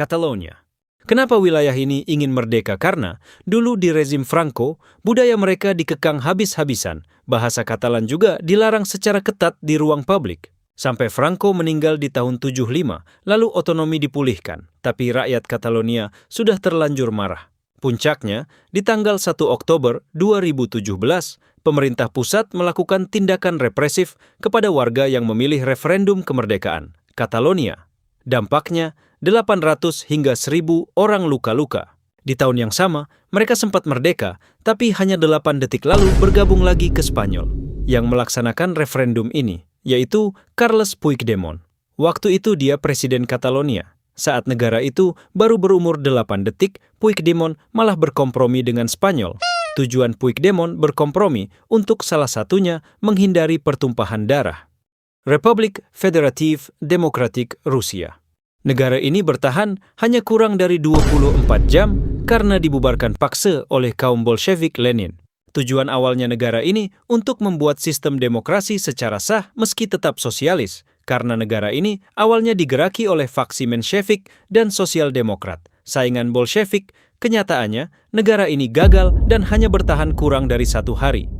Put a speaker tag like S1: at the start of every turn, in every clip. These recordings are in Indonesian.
S1: Catalonia. Kenapa wilayah ini ingin merdeka? Karena dulu di rezim Franco, budaya mereka dikekang habis-habisan. Bahasa Katalan juga dilarang secara ketat di ruang publik. Sampai Franco meninggal di tahun 75, lalu otonomi dipulihkan. Tapi rakyat Catalonia sudah terlanjur marah. Puncaknya, di tanggal 1 Oktober 2017, pemerintah pusat melakukan tindakan represif kepada warga yang memilih referendum kemerdekaan Catalonia. Dampaknya, 800 hingga 1.000 orang luka-luka. Di tahun yang sama, mereka sempat merdeka, tapi hanya 8 detik lalu bergabung lagi ke Spanyol. Yang melaksanakan referendum ini, yaitu Carles Puigdemont. Waktu itu dia presiden Catalonia. Saat negara itu baru berumur 8 detik, Puigdemont malah berkompromi dengan Spanyol. Tujuan Puigdemont berkompromi untuk salah satunya menghindari pertumpahan darah. Republik Federatif Demokratik Rusia. Negara ini bertahan hanya kurang dari 24 jam karena dibubarkan paksa oleh kaum Bolshevik Lenin. Tujuan awalnya negara ini untuk membuat sistem demokrasi secara sah meski tetap sosialis, karena negara ini awalnya digeraki oleh faksi Menshevik dan Sosial Demokrat. Saingan Bolshevik, kenyataannya negara ini gagal dan hanya bertahan kurang dari 1 hari.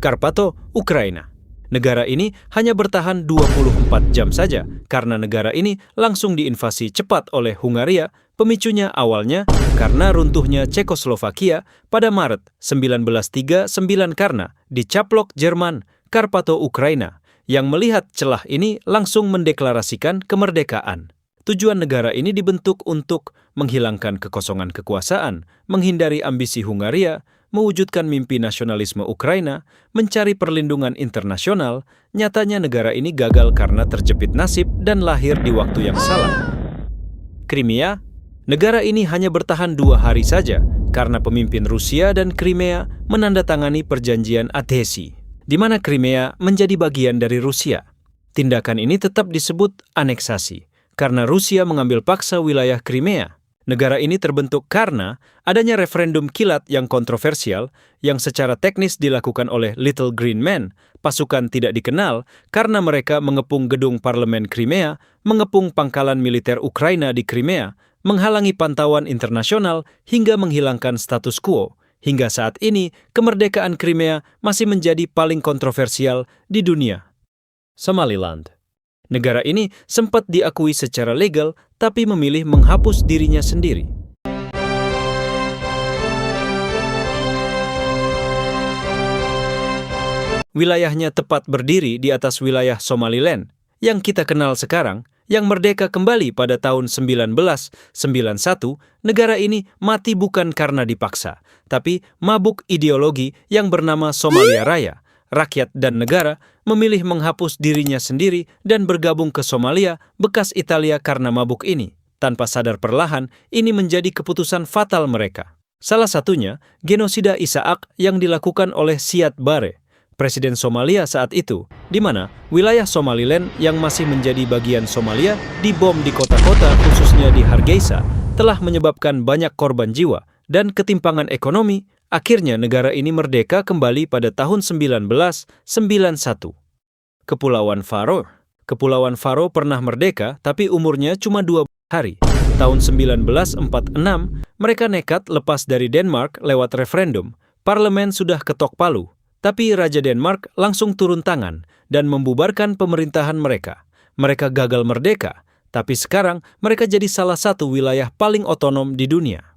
S1: Karpato, Ukraina. Negara ini hanya bertahan 24 jam saja karena negara ini langsung diinvasi cepat oleh Hungaria. Pemicunya awalnya karena runtuhnya Cekoslovakia pada Maret 1939 karena dicaplok Jerman. Karpato, Ukraina, yang melihat celah ini langsung mendeklarasikan kemerdekaan. Tujuan negara ini dibentuk untuk menghilangkan kekosongan kekuasaan, menghindari ambisi Hungaria, mewujudkan mimpi nasionalisme Ukraina, mencari perlindungan internasional. Nyatanya negara ini gagal karena terjepit nasib dan lahir di waktu yang salah. Crimea. Negara ini hanya bertahan 2 hari saja karena pemimpin Rusia dan Crimea menandatangani perjanjian adhesi, di mana Crimea menjadi bagian dari Rusia. Tindakan ini tetap disebut aneksasi karena Rusia mengambil paksa wilayah Crimea. Negara ini terbentuk karena adanya referendum kilat yang kontroversial yang secara teknis dilakukan oleh Little Green Men, pasukan tidak dikenal karena mereka mengepung gedung parlemen Crimea, mengepung pangkalan militer Ukraina di Crimea, menghalangi pantauan internasional hingga menghilangkan status quo. Hingga saat ini, kemerdekaan Crimea masih menjadi paling kontroversial di dunia. Somaliland. Negara ini sempat diakui secara legal, tapi memilih menghapus dirinya sendiri. Wilayahnya tepat berdiri di atas wilayah Somaliland, yang kita kenal sekarang, yang merdeka kembali pada tahun 1991. Negara ini mati bukan karena dipaksa, tapi mabuk ideologi yang bernama Somalia Raya. Rakyat dan negara memilih menghapus dirinya sendiri dan bergabung ke Somalia, bekas Italia karena mabuk ini. Tanpa sadar perlahan, ini menjadi keputusan fatal mereka. Salah satunya, genosida Isaak yang dilakukan oleh Siad Barre, presiden Somalia saat itu, di mana wilayah Somaliland yang masih menjadi bagian Somalia dibom di kota-kota khususnya di Hargeisa, telah menyebabkan banyak korban jiwa dan ketimpangan ekonomi. Akhirnya negara ini merdeka kembali pada tahun 1991. Kepulauan Faroe. Kepulauan Faroe pernah merdeka, tapi umurnya cuma 2 hari. Tahun 1946, mereka nekat lepas dari Denmark lewat referendum. Parlemen sudah ketok palu, tapi Raja Denmark langsung turun tangan dan membubarkan pemerintahan mereka. Mereka gagal merdeka, tapi sekarang mereka jadi salah satu wilayah paling otonom di dunia.